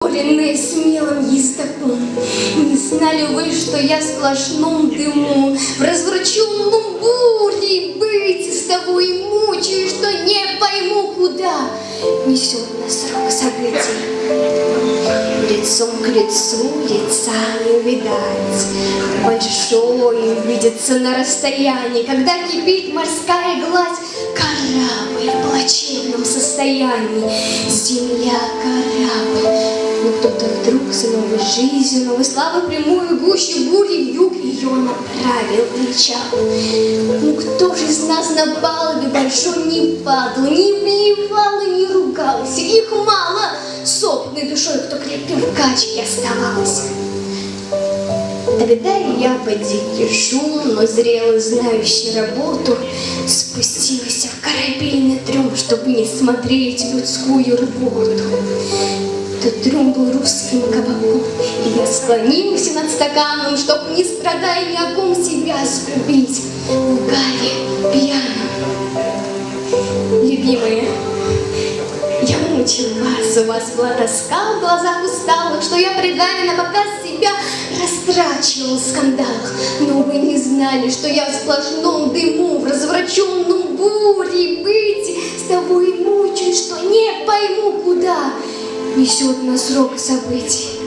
ускоренные смелым ездоком. Не знали вы, что я в сплошном дыму, в развращенном буре быть с тобой мучаю, что не пойму, куда несет нас рок событий. Лицом к лицу лица не увидать, большой видится на расстоянии, когда кипит морская гладь, корабль в плачевном состоянии, земля, корабль. Но кто-то вдруг с новой жизнью, новой славой прямую гущу бури в юг ее направил, кричал. Ну кто же из нас на палубе большой не падал, не блевал и не ругался? Их мало, собственной душой, кто крепким в качке оставался. Тогда и я под дикий шум, но зрело знающий работу, спустилась в корабельный трюм, чтобы не смотреть людскую рвоту. Тот трюм был русским кабаком, и я склонился над стаканом, чтоб, не страдая ни о ком, себя сгубить в угаре пьяном. Любимые, я мучил вас, у вас была тоска в глазах усталых, что я пред вами на показ себя растрачивал в скандалах. Но вы не знали, что я в сплошном дыму, в развращенном буре быть с тобой мучаюсь, что не пойму, куда несет нас рок событий.